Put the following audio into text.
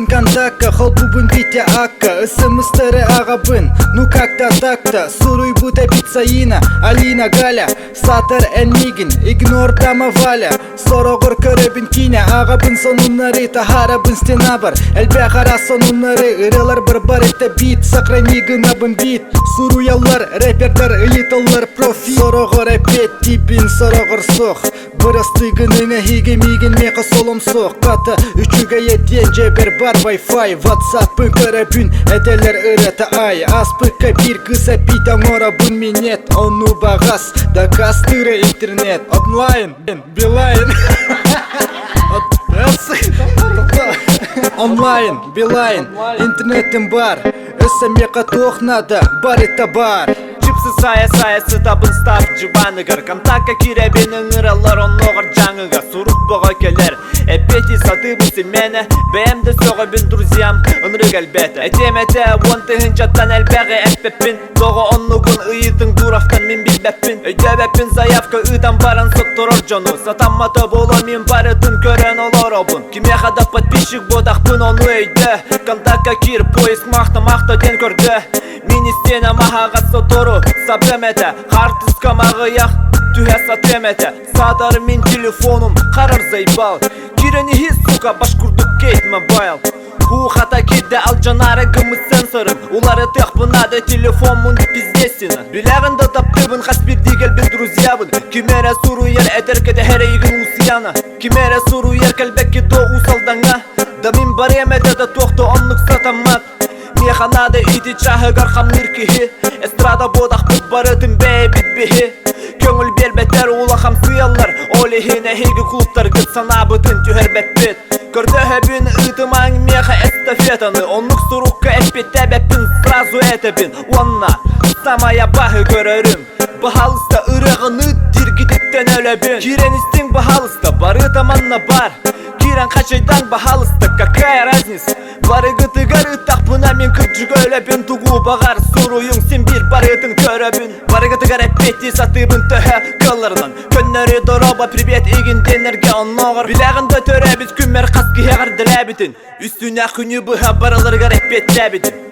бин контакта, хол бубын битя акка. СМС-тары агабын, ну как-то так-то. Суруй бута пиццаина, Алина Галя. Сатыр энмигин, игнор дама Валя. Сорогор көрөбін киня, агабын сонуннары. Тахарабын стена бар, әлбе қара сонуннары. Ырылар бар это бит, сохрани гынабын бит. Суруялар, рэперлер, ыйытылар профит. Сорогор эпет типин, сорогор сох. Бырасты гыныңа хиге-миген меқа солом соқ. Ката үчүгө етен жебер бар Wi-Fi. WhatsApp-ын көрөбүн, эделер ырыта ай. Аспыкка бир кыса бит, аңора бун минет. Ону багас, да кастыры интернет. Онлайн, Билайн. Онлайн, Билайн, интернетім бар. Өсімеқа тоқнада, бар это бар. Чипсы сая сытабын стап жыбаныгар. Контакка киребенің ыралар онлоғыр жаңыға. Сурук боға келер, эпети сатыбысы мені. Бәемді соғабын друзьям, ынрыг әлбәті. Әтемәті, онтығын жаттан әлбәғі әппеппін. Тоғы онлығын ыйытың дурафтан мен білбәппін. Өйдәбәппін заявка ыдан баран соттырыр жону. Сатамматы болы мен барытын көрен олар обын. Кимеқада подписчик бодақпын оны өйді. Контакка кир, поиск мақта ден көрді. Министена мағаға сотору сабремете. Хартыска мағыяқ түхе сатремете. Садар мен телефоным қарар зайбал. Кирені хис, сука, башкурдук кейт мобайл. Хата кетті ал жанары гымыз сенсорын. Улары тек бұнады телефон мұнды пиздесіні. Біләғінді таптыбын қаспирді келбін друзьябын. Кемере суру ер әдеркеде әрейгін усияны. Кемере суру ер кәлбәкке до усалдаңа. Да мен бар емеді да тоқты онлық сатамат. Механада иди чағығар қамныркихи. Эстрада бодақ бұд барытын бәй бітбихи. Көңіл бербеттер улахам сыялар. Олихіне хейгі клубтар гыт санабытын түйер бәппет. Көрді хөбін ұтымаң меха эстафетаны. Онлық сұрыққа әппетті бәппін сразу әтіпін. Онна самая бағы көрерім. Бағалыста ұрығын үттіргідіктен өлөбін. Киреністің бағалыста бары таманна бар. Кирен қачайдан бағалыста какая разница. Барыгытыгар ұттақ бұна мен күрджігі өлөбін. Туғу бағар сұруйың сен бір барытын көрөбін. Барыгытыгар әппетті сатыбын төхі кылырынан. Көннері дороба привет егін денерге онлағыр. Біләғінді төрәбіз күммер қасқы еғір діләбітін. Үстіне күні бұға барылырғар әппет ләбітін.